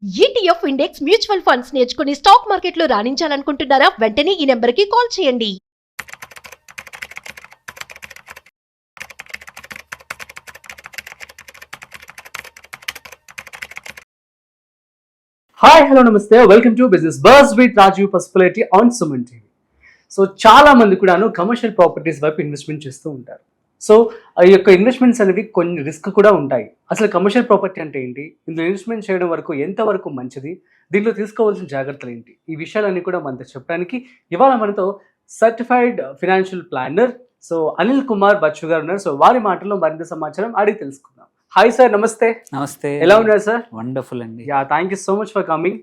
ETF index mutual funds నేర్చుకుని stock మార్కెట్లో రాణించాలనుకుంటున్నారా? వెంటనే ఈ నెంబర్కి కాల్ చేయండి. హాయ్ హలో నమస్తే welcome to business bus with Rajiv Pasupuleti on Suman TV. So చాలా మంది కూడాను కమర్షియల్ ప్రాపర్టీస్ వైపు ఇన్వెస్ట్మెంట్ చేస్తూ ఉంటారు. సో ఈ యొక్క ఇన్వెస్ట్మెంట్స్ అనేవి కొన్ని రిస్క్ కూడా ఉంటాయి. అసలు కమర్షియల్ ప్రాపర్టీ అంటే ఏంటి, ఇందులో ఇన్వెస్ట్మెంట్ చేయడం వరకు ఎంతవరకు మంచిది, దీంట్లో తీసుకోవాల్సిన జాగ్రత్తలు ఏంటి, ఈ విషయాలన్నీ కూడా మనతో చెప్పడానికి ఇవాళ మనతో certified financial planner so Anil Kumar Bacchu గారు ఉన్నారు. సో వారి మాటల్లో మరింత సమాచారం అడిగి తెలుసుకుందాం. హాయ్ సార్, నమస్తే. నమస్తే, ఎలా ఉన్నారు సార్? వండర్ఫుల్ అండి. Yeah, thank you so much for coming.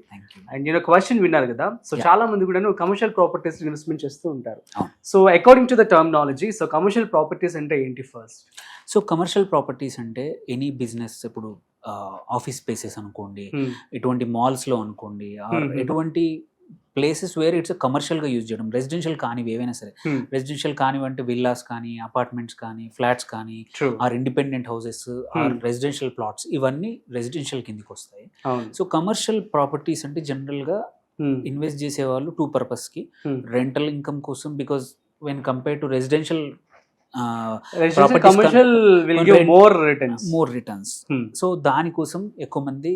And నేను క్వశ్చన్ విన్నారు కదా, సో చాలా మంది కూడా కమర్షియల్ ప్రాపర్టీస్ ఇన్వెస్ట్మెంట్ చేస్తూ ఉంటారు. So according to the terminology, so commercial properties అంటే ఏంటి ఫస్ట్? సో కమర్షియల్ ప్రాపర్టీస్ అంటే ఎనీ బిజినెస్, ఇప్పుడు ఆఫీస్ స్పేసెస్ అనుకోండి, ఎటువంటి మాల్స్లో అనుకోండి, ఎటువంటి ప్లేసెస్ వేర్ ఇట్స్ కమర్షియల్గా యూజ్ చేయడం, రెసిడెన్షియల్ కానివి ఏవైనా సరే. రెసిడెన్షియల్ కానివంటే విల్లాస్ కానీ, అపార్ట్మెంట్స్ కానీ, ఫ్లాట్స్ కానీ, or independent houses, or residential plots, ఇవన్నీ రెసిడెన్షియల్ కిందికి వస్తాయి. సో కమర్షియల్ ప్రాపర్టీస్ అంటే జనరల్గా ఇన్వెస్ట్ చేసేవాళ్ళు టూ పర్పస్కి, రెంటల్ ఇన్కమ్ కోసం, because when compare to residential commercial will give more returns. So దానికోసం ఎక్కువ మంది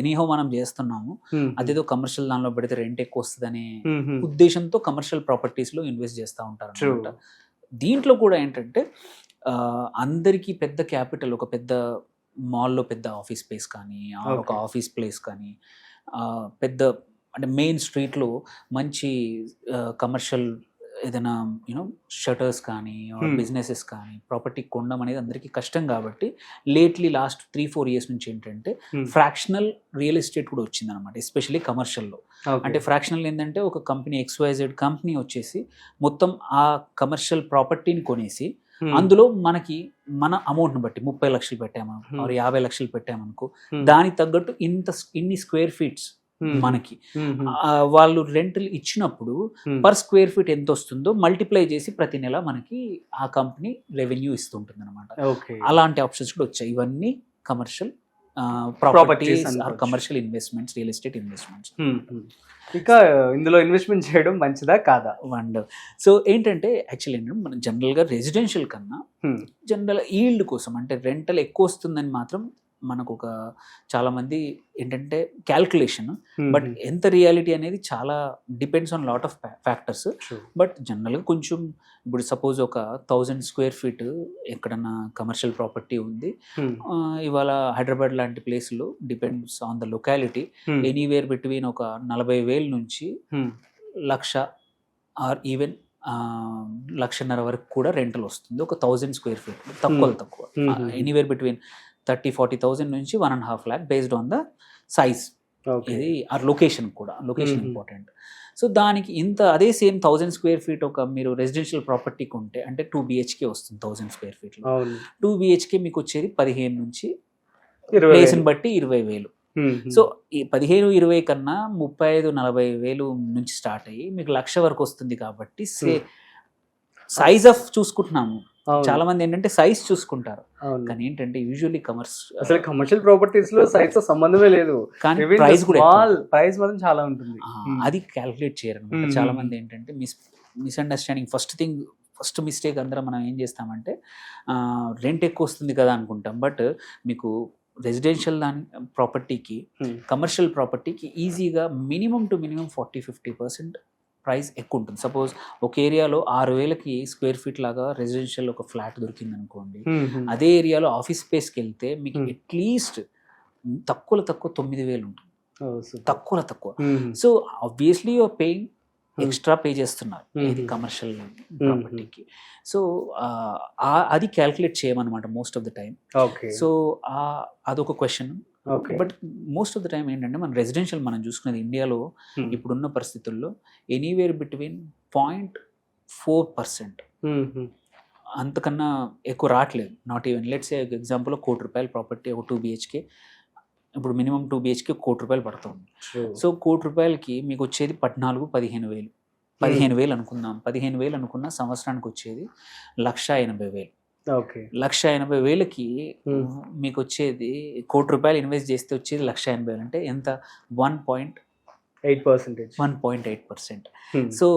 ఎనీహో మనం చేస్తున్నాము, అదేదో కమర్షియల్ దానిలో పెడితే రెంట్ ఎక్కువ వస్తుందనే ఉద్దేశంతో కమర్షియల్ ప్రాపర్టీస్ లో ఇన్వెస్ట్ చేస్తూ ఉంటారు అన్నమాట. దీంట్లో కూడా ఏంటంటే అందరికీ పెద్ద క్యాపిటల్, ఒక పెద్ద మాల్లో పెద్ద ఆఫీస్ స్పేస్ కానీ, ఒక ఆఫీస్ ప్లేస్ కానీ, పెద్ద అంటే మెయిన్ స్ట్రీట్లో మంచి కమర్షియల్ ఏదైనా యూనో షటర్స్ కానీ, బిజినెసెస్ కానీ ప్రాపర్టీ కొనడం అనేది అందరికీ కష్టం. కాబట్టి లేట్లీ లాస్ట్ 3-4 years నుంచి ఏంటంటే ఫ్రాక్షనల్ రియల్ ఎస్టేట్ కూడా వచ్చింది అనమాట, ఎస్పెషల్లీ కమర్షియల్లో. అంటే ఫ్రాక్షనల్ ఏంటంటే ఒక కంపెనీ XYZ కంపెనీ వచ్చేసి మొత్తం ఆ కమర్షియల్ ప్రాపర్టీని కొనేసి అందులో మనకి మన అమౌంట్ని బట్టి 30 లక్షలు పెట్టామనుకో, 50 లక్షలు పెట్టామనుకో, దానికి తగ్గట్టు ఇన్ని స్క్వేర్ ఫీట్స్ మనకి వాళ్ళు రెంటల్ ఇచ్చినప్పుడు పర్ స్క్వేర్ ఫీట్ ఎంత వస్తుందో మల్టిప్లై చేసి ప్రతి నెల మనకి ఆ కంపెనీ రెవెన్యూ ఇస్తుంటుంది అనమాట. అలాంటి ఆప్షన్స్ కూడా వచ్చాయి. ఇవన్నీ commercial properties, commercial investments, real estate investments. ఇంకా ఇందులో ఇన్వెస్ట్మెంట్ చేయడం మంచిదా కాదా? సో ఏంటంటే యాక్చువల్లీ ఏంటంటే మనం జనరల్గా రెసిడెన్షియల్ కన్నా జనరల్ ఈల్డ్ కోసం, అంటే రెంటల్ ఎక్కువ వస్తుందని మాత్రం మనకు ఒక చాలా మంది ఏంటంటే క్యాల్కులేషన్, బట్ ఎంత రియాలిటీ అనేది చాలా depends on lot of factors. But జనరల్గా కొంచెం ఇప్పుడు సపోజ్ ఒక 1000 స్క్వేర్ ఫీట్ ఎక్కడన్నా కమర్షియల్ ప్రాపర్టీ ఉంది ఇవాళ హైదరాబాద్ లాంటి ప్లేస్లో, depends on the locality, anywhere between ఒక 40,000 నుంచి 1,00,000 ఆర్ ఈవెన్ 1,50,000 వరకు కూడా రెంటల్ వస్తుంది ఒక 1000 స్క్వేర్ ఫీట్. తక్కువ ఎనీవేర్ బిట్వీన్ 30,000-40,000 నుంచి 1.5 lakh based on the size. ఇది ఆ లొకేషన్ కూడా, లొకేషన్ ఇంపార్టెంట్. సో దానికి ఇంత అదే సేమ్ 1000 స్క్వేర్ ఫీట్ ఒక మీరు రెసిడెన్షియల్ ప్రాపర్టీకి ఉంటే అంటే 2 BHK వస్తుంది 1000 స్క్వేర్ ఫీట్లో. 2 BHK మీకు వచ్చేది 15 నుంచి ప్లేస్ని బట్టి 20,000. సో ఈ 15-20 కన్నా 35-40,000 నుంచి స్టార్ట్ అయ్యి మీకు 1,00,000 వరకు వస్తుంది. కాబట్టి సైజ్ ఆఫ్ చూసుకుంటున్నాము. చాలా మంది ఏంటంటే సైజ్ చూసుకుంటారు, కానీ ఏంటంటే యూజువల్లీ అసలు కమర్షియల్ ప్రాపర్టీస్ లో సైజ్ తో సంబంధమే లేదు, కానీ ప్రైస్ కూడా ప్రైస్ మాత్రం చాలా ఉంటుంది. అది క్యాలిక్యులేట్ చేయరు అనమాట. చాలా మంది ఏంటంటే మిస్అండర్స్టాండింగ్, ఫస్ట్ మిస్టేక్ అందరం మనం ఏం చేస్తామంటే రెంట్ ఎక్కువ వస్తుంది కదా అనుకుంటాం. బట్ మీకు రెసిడెన్షియల్ ప్రాపర్టీకి, కమర్షియల్ ప్రాపర్టీకి ఈజీగా మినిమం టు మినిమం 40-50% ప్రైస్ ఎక్కువ ఉంటుంది. సపోజ్ ఒక ఏరియాలో 6,000కి స్క్వేర్ ఫీట్ లాగా రెసిడెన్షియల్ ఒక ఫ్లాట్ దొరికింది అనుకోండి, అదే ఏరియాలో ఆఫీస్ స్పేస్కి వెళ్తే మీకు అట్లీస్ట్ తక్కువ 9,000 ఉంటుంది, తక్కువ. So obviously you are paying extra pay చేస్తున్నారు ఇది కమర్షియల్ ప్రాపర్టీకి. సో అది క్యాల్కులేట్ చేయమన్నమాట most of the time. So అదొక question. But most of the time ఏంటంటే మన రెసిడెన్షియల్ మనం చూసుకునేది ఇండియాలో ఇప్పుడున్న పరిస్థితుల్లో ఎనీవేర్ బిట్వీన్ 0.4%, అంతకన్నా ఎక్కువ రావట్లేదు. Not even let's say example 1 కోటి రూపాయల ప్రాపర్టీ ఒక 2 BHK, ఇప్పుడు మినిమం 2 BHK 1 కోటి రూపాయలు పడుతుంది. సో 1 కోటి రూపాయలకి మీకు వచ్చేది 14,000-15,000 అనుకుందాం. 15,000 అనుకున్న సంవత్సరానికి వచ్చేది 1,80,000. ఓకే. 1,80,000కి Hmm. మీకు వచ్చేది ₹1,00,00,000 ఇన్వెస్ట్ చేస్తే వచ్చేది 1,80,000 అంటే ఎంత 8%. 1.8%. సో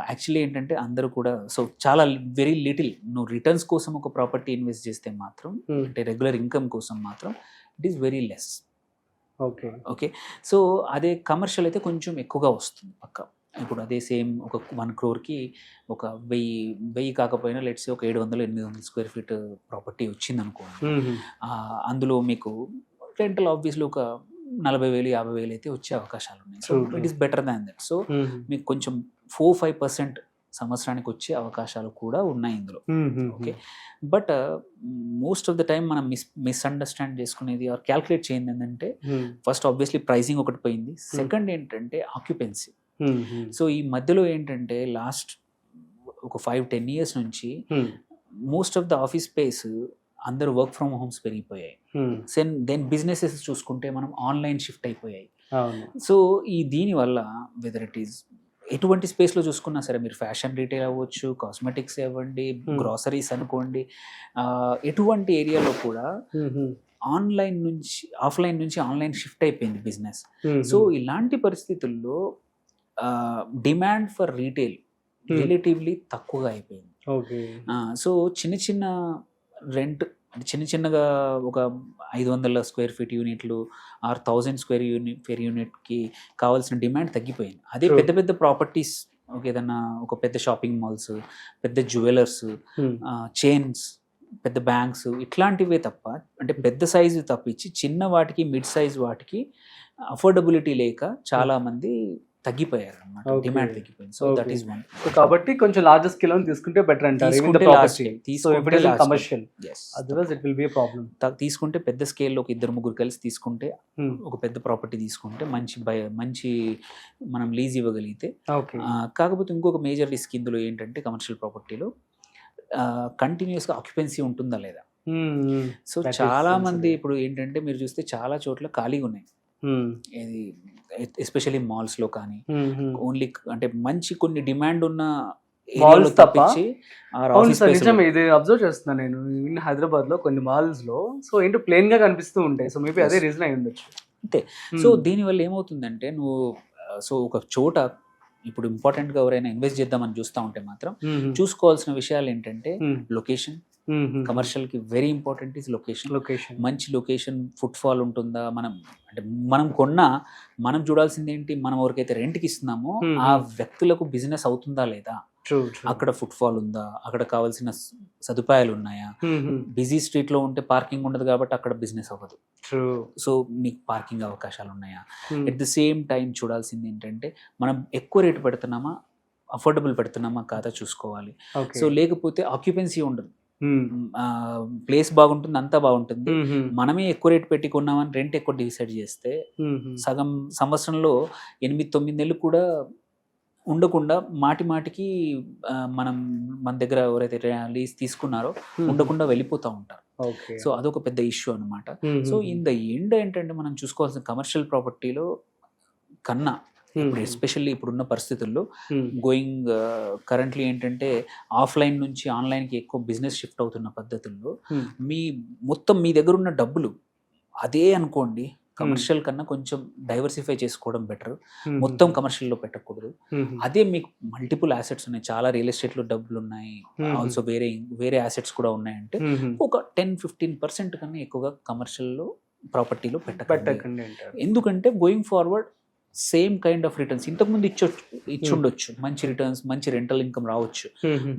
యాక్చువల్లీ ఏంటంటే అందరూ కూడా సో చాలా వెరీ లిటిల్ నువ్వు రిటర్న్స్ కోసం ఒక ప్రాపర్టీ ఇన్వెస్ట్ చేస్తే మాత్రం అంటే రెగ్యులర్ ఇన్కమ్ కోసం మాత్రం it is very less. Okay. Okay. So అదే కమర్షియల్ అయితే కొంచెం ఎక్కువగా వస్తుంది పక్క. ఇప్పుడు అదే సేమ్ ఒక 1 crore ఒక 1000 కాకపోయినా లెట్స్ ఒక 700-800 స్క్వేర్ ఫీట్ ప్రాపర్టీ వచ్చింది అనుకోండి. అందులో మీకు రెంటల్ ఆబ్వియస్లీ ఒక 40,000-50,000 అయితే వచ్చే అవకాశాలు ఉన్నాయి. So it is better than that. So మీకు కొంచెం 4-5% సంవత్సరానికి వచ్చే అవకాశాలు కూడా ఉన్నాయి ఇందులో. Okay. But most of the time మనం మిస్అండర్స్టాండ్ చేసుకునేది ఆర్ క్యాల్కులేట్ చేయండి ఏంటంటే ఫస్ట్ ఆబ్వియస్లీ ప్రైసింగ్ ఒకటి పోయింది. సెకండ్ ఏంటంటే ఆక్యుపెన్సీ. సో ఈ మధ్యలో ఏంటంటే లాస్ట్ ఒక 5-10 years నుంచి most of the office space అందరూ వర్క్ ఫ్రమ్ హోమ్స్ పెరిగిపోయాయి. దెన్ బిజినెసెస్ చూసుకుంటే మనం ఆన్లైన్ షిఫ్ట్ అయిపోయాయి. సో దీనివల్ల వెదర్ ఇట్ ఈస్ ఎటువంటి స్పేస్లో చూసుకున్నా సరే మీరు ఫ్యాషన్ రీటైల్ అవ్వచ్చు, కాస్మెటిక్స్ ఇవ్వండి, గ్రాసరీస్ అనుకోండి, ఎటువంటి ఏరియాలో కూడా ఆన్లైన్ నుంచి ఆఫ్లైన్ నుంచి ఆన్లైన్ షిఫ్ట్ అయిపోయింది బిజినెస్. సో ఇలాంటి పరిస్థితుల్లో డిమాండ్ ఫర్ రీటైల్ రిలేటివ్లీ తక్కువగా అయిపోయింది. సో చిన్న రెంట్ చిన్నగా ఒక 500 స్క్వేర్ ఫీట్ యూనిట్లు ఆర్ 1000 స్క్వేర్ యూనిట్కి కావాల్సిన డిమాండ్ తగ్గిపోయింది. అదే పెద్ద ప్రాపర్టీస్ ఏదన్నా ఒక పెద్ద షాపింగ్ మాల్స్, పెద్ద జ్యువెలర్స్, చైన్స్, పెద్ద బ్యాంక్స్ ఇట్లాంటివే తప్ప అంటే పెద్ద సైజు తప్పించి చిన్న వాటికి మిడ్ సైజ్ వాటికి అఫోర్డబిలిటీ లేక చాలా మంది తగ్గిపోయారు అన్నమాట. డిమాండ్ తగ్గిపోయింది. So that is one. కాబట్టి కొంచెం లార్జర్ స్కేల్ తీసుకుంటే బెటర్ అంటారు. Commercial otherwise it will be a problem. తీసుకుంటే పెద్ద స్కేల్లో ఒక 2-3 కలిసి తీసుకుంటే ఒక పెద్ద ప్రాపర్టీ తీసుకుంటే మంచి మనం లీజ్ ఇవ్వగలిగితే. కాకపోతే ఇంకొక మేజర్ రిస్క్ ఇందులో ఏంటంటే కమర్షియల్ ప్రాపర్టీలో కంటిన్యూస్గా ఆక్యుపెన్సీ ఉంటుందా లేదా. సో చాలా మంది ఇప్పుడు ఏంటంటే మీరు చూస్తే చాలా చోట్ల ఖాళీగా ఉన్నాయి. ఇది ఎస్పెషల్లీ మాల్స్ లో కానీ ఓన్లీ అంటే మంచి కొన్ని డిమాండ్ ఉన్న మాల్స్ తప్పించి నిజమే ఇది అబ్జర్వ్ చేస్తున్నా నేను హైదరాబాద్ లో కొన్ని మాల్స్ లో. సో ఏంటో ప్లెయిన్ గా కనిపిస్తూ ఉంటాయి. సో మేబీ అదే రీజన్ అయి ఉండొచ్చు అంతే. సో దీనివల్ల ఏమవుతుందంటే నువ్వు సో ఒక చోట ఇప్పుడు ఇంపార్టెంట్గా ఎవరైనా ఇన్వెస్ట్ చేద్దామని చూస్తూ ఉంటే మాత్రం చూసుకోవాల్సిన విషయాలు ఏంటంటే లొకేషన్. కమర్షియల్కి వెరీ ఇంపార్టెంట్ ఈజ్ లొకేషన్. మంచి లొకేషన్, ఫుట్ఫాల్ ఉంటుందా, మనం మనం చూడాల్సింది ఏంటి, మనం ఎవరికైతే రెంట్కి ఇస్తున్నామో ఆ వ్యక్తులకు బిజినెస్ అవుతుందా లేదా, అక్కడ ఫుట్ఫాల్ ఉందా, అక్కడ కావాల్సిన సదుపాయాలు ఉన్నాయా. బిజీ స్ట్రీట్ లో ఉంటే పార్కింగ్ ఉండదు కాబట్టి అక్కడ బిజినెస్ అవ్వదు. సో మీకు పార్కింగ్ అవకాశాలు ఉన్నాయా. ఎట్ ది సేమ్ టైం చూడాల్సింది ఏంటంటే మనం ఎక్కువ రేటు పెడుతున్నామా, అఫోర్డబుల్ పెడుతున్నామా కాదా చూసుకోవాలి. సో లేకపోతే ఆక్యుపెన్సీ ఉండదు, ప్లేస్ బాగుంటుంది, అంతా బాగుంటుంది, మనమే ఎక్కువ రేట్ పెట్టి కొన్నామని రెంట్ ఎక్కువ డిసైడ్ చేస్తే సగం సంవత్సరంలో 8-9 నెలలు కూడా ఉండకుండా మాటికి మన దగ్గర ఎవరైతే లీజ్ తీసుకున్నారో ఉండకుండా వెళ్ళిపోతూ ఉంటారు. సో అదొక పెద్ద ఇష్యూ అనమాట. సో ఇన్ ద ఎండ్ ఏంటంటే మనం చూసుకోవాల్సిన కమర్షియల్ ప్రాపర్టీలో కన్నా ఇప్పుడు ఎస్పెషల్లీ ఇప్పుడున్న పరిస్థితుల్లో గోయింగ్ కరెంట్లీ ఏంటంటే ఆఫ్లైన్ నుంచి ఆన్లైన్కి ఎక్కువ బిజినెస్ షిఫ్ట్ అవుతున్న పద్ధతుల్లో మీ దగ్గర ఉన్న డబ్బులు అదే అనుకోండి, కమర్షియల్ కన్నా కొంచెం డైవర్సిఫై చేసుకోవడం బెటర్. మొత్తం కమర్షియల్లో పెట్టకూడదు. అదే మీకు మల్టిపుల్ అసెట్స్ ఉన్నాయి, చాలా రియల్ ఎస్టేట్లో డబ్బులు ఉన్నాయి, ఆల్సో వేరే అసెట్స్ కూడా ఉన్నాయంటే ఒక 10-15% కన్నా ఎక్కువగా కమర్షియల్లో ప్రాపర్టీలో పెట్టకండి. ఎందుకంటే going forward same kind of returns ఇంతకుముందు ఇచ్చుండొచ్చు, మంచి రిటర్న్స్, మంచి రెంటల్ ఇన్కమ్ రావచ్చు,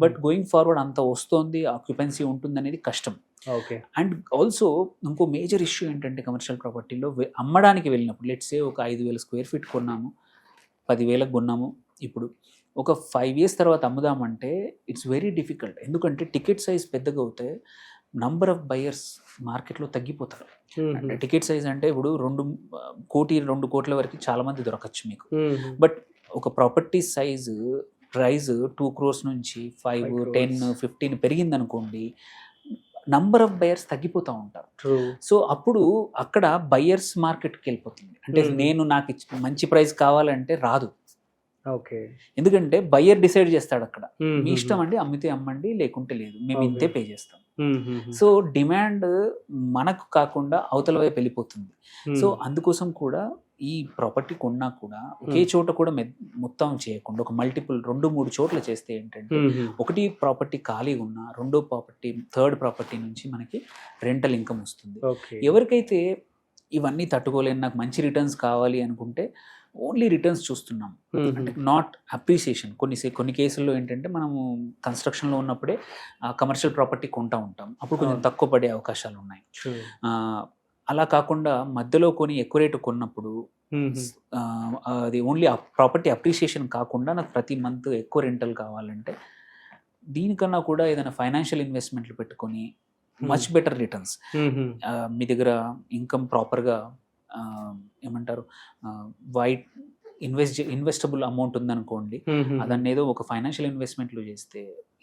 బట్ గోయింగ్ ఫార్వర్డ్ అంత వస్తుంది, ఆక్యుపెన్సీ ఉంటుంది అనేది కష్టం. అండ్ ఆల్సో ఇంకో మేజర్ ఇష్యూ ఏంటంటే కమర్షియల్ ప్రాపర్టీలో అమ్మడానికి వెళ్ళినప్పుడు లెట్స్ సే ఒక 5,000 స్క్వేర్ ఫీట్ కొన్నాము, 10,000 కొన్నాము, ఇప్పుడు ఒక 5 years తర్వాత అమ్ముదామంటే ఇట్స్ వెరీ డిఫికల్ట్. ఎందుకంటే టికెట్ సైజ్ పెద్దగా అవుతే నంబర్ ఆఫ్ బయర్స్ మార్కెట్లో తగ్గిపోతారు. అంటే టికెట్ సైజ్ అంటే ఇప్పుడు 2 కోట్ల వరకు చాలా మంది దొరకచ్చు మీకు. బట్ ఒక ప్రాపర్టీ సైజు ప్రైజ్ 2 crores నుంచి 5, 10, 15 పెరిగింది అనుకోండి, నంబర్ ఆఫ్ బయర్స్ తగ్గిపోతూ ఉంటారు. సో అప్పుడు అక్కడ బయర్స్ మార్కెట్కి వెళ్ళిపోతుంది. అంటే నాకు మంచి ప్రైస్ కావాలంటే రాదు. ఓకే. ఎందుకంటే బయ్యర్ డిసైడ్ చేస్తాడు అక్కడ, మీ ఇష్టం అండి, అమ్మితే అమ్మండి లేకుంటే లేదు, మేము Okay. ఇంతే పే చేస్తాం. సో డిమాండ్ మనకు కాకుండా అవతల వైపు వెళ్ళిపోతుంది. సో అందుకోసం కూడా ఈ ప్రాపర్టీ కొన్నా కూడా ఒకే చోట కూడా మొత్తం చేయకుండా ఒక మల్టిపుల్ 2-3 చోట్ల చేస్తే ఏంటంటే, ఒకటి ప్రాపర్టీ ఖాళీ ఉన్నా రెండో ప్రాపర్టీ థర్డ్ ప్రాపర్టీ నుంచి మనకి రెంటల్ ఇన్కమ్ వస్తుంది. ఓకే. ఎవరికైతే ఇవన్నీ తట్టుకోలేని, నాకు మంచి రిటర్న్స్ కావాలి అనుకుంటే ఓన్లీ రిటర్న్స్ చూస్తున్నాం, అంటే నాట్ అప్రిసియేషన్. కొన్ని కేసుల్లో ఏంటంటే మనము కన్స్ట్రక్షన్లో ఉన్నప్పుడే కమర్షియల్ ప్రాపర్టీ కొంటా ఉంటాం, అప్పుడు కొంచెం తక్కువ పడే అవకాశాలు ఉన్నాయి. అలా కాకుండా మధ్యలో కొని ఎక్కువ రేటు కొన్నప్పుడు అది ఓన్లీ ప్రాపర్టీ అప్రిసియేషన్ కాకుండా నాకు ప్రతి మంత్ ఎక్కువ రెంటల్ కావాలంటే దీనికన్నా కూడా ఏదైనా ఫైనాన్షియల్ ఇన్వెస్ట్మెంట్లు పెట్టుకొని మచ్ బెటర్ రిటర్న్స్, మీ దగ్గర ఇన్కమ్ ప్రాపర్గా ఏమంటారు వైట్ ఇన్వెస్టబుల్ అమౌంట్ ఉందనుకోండి, అదన్నీ ఏదో ఒక ఫైనాన్షియల్ ఇన్వెస్ట్మెంట్లో చేస్తే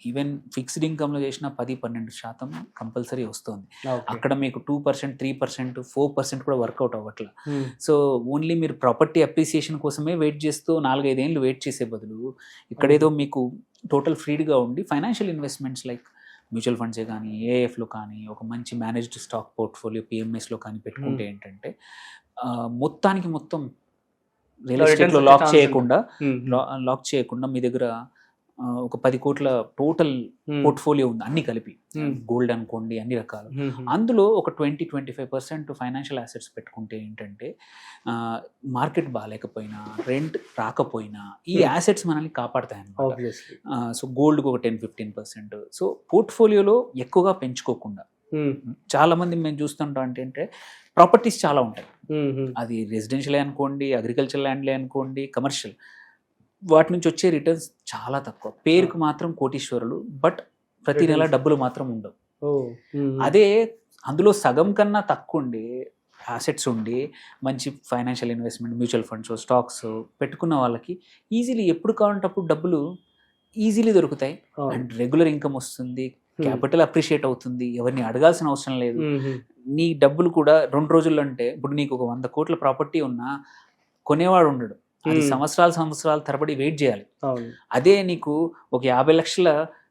ఈవెన్ ఫిక్స్డ్ ఇన్కమ్లో చేసిన 10-12% కంపల్సరీ వస్తుంది. అక్కడ మీకు 2%, 3%, 4% కూడా వర్కౌట్ అవ్వట్లా. సో ఓన్లీ మీరు ప్రాపర్టీ అప్రిసియేషన్ కోసమే వెయిట్ చేస్తూ 4-5 ఏళ్ళు వెయిట్ చేసే బదులు ఇక్కడేదో మీకు టోటల్ ఫ్రీడ్గా ఉండి ఫైనాన్షియల్ ఇన్వెస్ట్మెంట్స్ లైక్ మ్యూచువల్ ఫండ్సే కానీ, ఏఎఫ్లో కానీ, ఒక మంచి మేనేజ్డ్ స్టాక్ పోర్ట్ఫోలియో పిఎంఎస్లో కానీ పెట్టుకుంటే ఏంటంటే మొత్తానికి మొత్తం రియల్ ఎస్టేట్లో లాక్ చేయకుండా మీ దగ్గర ఒక 10 కోట్ల టోటల్ పోర్ట్ఫోలియో ఉంది, అన్ని కలిపి గోల్డ్ అనుకోండి, అన్ని రకాలు. అందులో ఒక 20-25% ఫైనాన్షియల్ అసెట్స్ పెట్టుకుంటే ఏంటంటే మార్కెట్ బాగాలేకపోయినా, రెంట్ రాకపోయినా ఈ అసెట్స్ మనల్ని కాపాడతాయి అన్నమాట. సో గోల్డ్కి ఒక 10-15%. సో పోర్ట్ఫోలియోలో ఎక్కువగా పెంచుకోకుండా, చాలా మంది మేము చూస్తుంటాం అంటే ప్రాపర్టీస్ చాలా ఉంటాయి, అది రెసిడెన్షియల్ అనుకోండి, అగ్రికల్చర్ ల్యాండ్లే అనుకోండి, కమర్షియల్, వాటి నుంచి వచ్చే రిటర్న్స్ చాలా తక్కువ. పేరుకు మాత్రం కోటీశ్వరులు, బట్ ప్రతి నెల డబ్బులు మాత్రం ఉండవు. అదే అందులో సగం కన్నా తక్కువ ఉండి అసెట్స్ ఉండి మంచి financial investment, mutual funds, stocks పెట్టుకున్న వాళ్ళకి ఈజీలీ ఎప్పుడు కావాలంటే అప్పుడు డబ్బులు ఈజీలీ దొరుకుతాయి, అండ్ రెగ్యులర్ ఇన్కమ్ వస్తుంది, క్యాపిటల్ అప్రిషియేట్ అవుతుంది, ఎవరిని అడగాల్సిన అవసరం లేదు. నీ డబ్బులు కూడా 2 రోజుల్లో, అంటే ఇప్పుడు నీకు ఒక 100 కోట్ల ప్రాపర్టీ ఉన్నా కొనేవాడు ఉండడు, అది సంవత్సరాల తరబడి వెయిట్ చేయాలి. అదే నీకు ఒక 50 లక్షల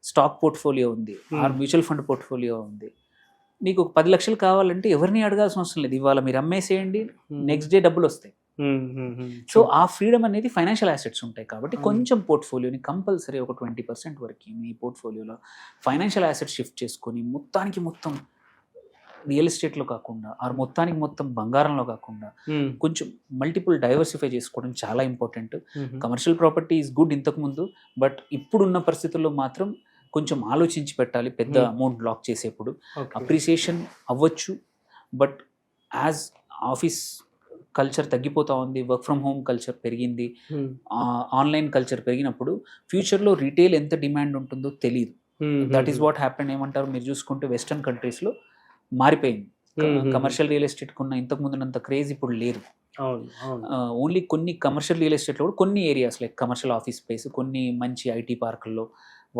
స్టాక్ పోర్ట్ఫోలియో ఉంది, మ్యూచువల్ ఫండ్ పోర్ట్ఫోలియో ఉంది, నీకు ఒక 10 లక్షలు కావాలంటే ఎవరిని అడగాల్సిన అవసరం లేదు, ఇవాళ మీరు అమ్మేసేయండి, నెక్స్ట్ డే డబ్బులు వస్తాయి. సో ఆ ఫ్రీడమ్ అనేది ఫైనాన్షియల్ అసెట్స్ ఉంటాయి కాబట్టి కొంచెం పోర్ట్ఫోలియోని కంపల్సరీ ఒక 20% వరకు మీ పోర్ట్ఫోలియోలో ఫైనాన్షియల్ అసెట్స్ షిఫ్ట్ చేసుకొని మొత్తానికి మొత్తం రియల్ ఎస్టేట్లో కాకుండా, మొత్తానికి మొత్తం బంగారంలో కాకుండా కొంచెం మల్టిపుల్ డైవర్సిఫై చేసుకోవడం చాలా important. Commercial property is good ఇంతకుముందు, బట్ ఇప్పుడున్న పరిస్థితుల్లో మాత్రం కొంచెం ఆలోచించి పెట్టాలి. పెద్ద అమౌంట్ లాక్ చేసేప్పుడు అప్రిసియేషన్ అవ్వచ్చు, బట్ యాజ్ ఆఫీస్ కల్చర్ తగ్గిపోతూ ఉంది, వర్క్ ఫ్రమ్ హోమ్ కల్చర్ పెరిగింది, ఆన్లైన్ కల్చర్ పెరిగినప్పుడు ఫ్యూచర్లో రీటైల్ ఎంత డిమాండ్ ఉంటుందో తెలియదు. That is what happen. ఏమంటారు, మీరు చూసుకుంటే వెస్టర్న్ కంట్రీస్లో మారిపోయింది. కమర్షియల్ రియల్ ఎస్టేట్ కున్న ఇంతకు ముందున్నంత క్రేజ్ ఇప్పుడు లేదు. ఓన్లీ కొన్ని కమర్షియల్ రియల్ ఎస్టేట్లో కూడా కొన్ని areas like commercial office space, కొన్ని మంచి ఐటీ పార్కుల్లో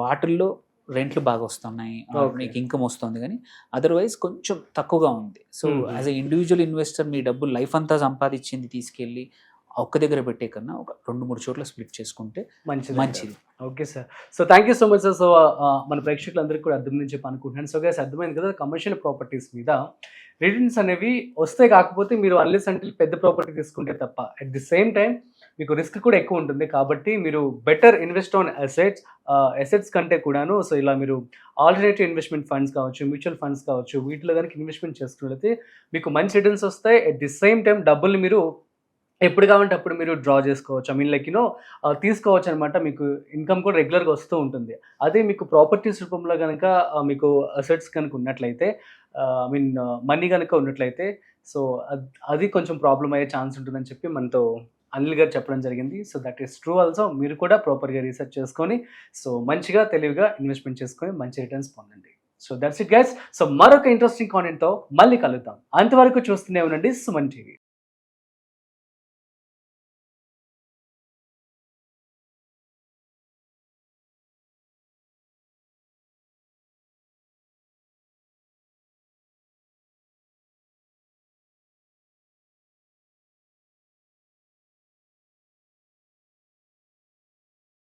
వాటిల్లో రెంట్లు బాగా వస్తున్నాయి, మీకు ఇన్కమ్ వస్తుంది, కానీ అదర్వైజ్ కొంచెం తక్కువగా ఉంది. So as a individual investor మీ డబ్బు లైఫ్ అంతా సంపాదించింది తీసుకెళ్ళి ఒక్క దగ్గర పెట్టే కన్నా ఒక 2-3 చోట్ల స్ప్లిట్ చేసుకుంటే మంచిది. Okay sir, so thank you so much sir. So మన ప్రేక్షకులందరికీ కూడా అర్థమైందని చెప్పి అనుకుంటున్నాను. సో గైస్, అర్థమైంది కదా, కమర్షియల్ ప్రాపర్టీస్ మీద రిటర్న్స్ అనేవి వస్తాయి, కాకపోతే మీరు అన్లెస్ అంటే పెద్ద ప్రాపర్టీ తీసుకుంటే తప్ప. అట్ ది సేమ్ టైం మీకు రిస్క్ కూడా ఎక్కువ ఉంటుంది, కాబట్టి మీరు బెటర్ ఇన్వెస్ట్ ఆన్ అసెట్స్ కంటే కూడాను. సో ఇలా మీరు ఆల్టర్నేటివ్ ఇన్వెస్ట్మెంట్ ఫండ్స్ కావచ్చు, మ్యూచువల్ ఫండ్స్ కావచ్చు, వీటిలో కనుక ఇన్వెస్ట్మెంట్ చేసుకున్నట్లయితే మీకు మంచి రిటర్న్స్ వస్తాయి. అట్ ది సేమ్ టైం డబ్బుల్ని మీరు ఎప్పుడు కావాలంటే అప్పుడు మీరు డ్రా చేసుకోవచ్చు, ఐ మీన్ లైక్ తీసుకోవచ్చు అనమాట. మీకు ఇన్కమ్ కూడా రెగ్యులర్గా వస్తూ ఉంటుంది. అదే మీకు ప్రాపర్టీస్ రూపంలో కనుక మీకు అసెట్స్ కనుక ఉన్నట్లయితే, ఐ మీన్ మనీ కనుక ఉన్నట్లయితే, సో అది కొంచెం ప్రాబ్లం అయ్యే ఛాన్స్ ఉంటుందని చెప్పి మనతో అనిల్ గారు చెప్పడం జరిగింది. So that is true also. మీరు కూడా ప్రాపర్గా రీసెర్చ్ చేసుకొని, సో మంచిగా తెలివిగా ఇన్వెస్ట్మెంట్ చేసుకొని మంచి రిటర్న్స్ పొందండి. So that's it guys. So మరొక ఇంట్రెస్టింగ్ కాంటెంట్తో మళ్ళీ కలుద్దాం. అంతవరకు చూస్తూనే ఉండండి సుమన్ టీవీ.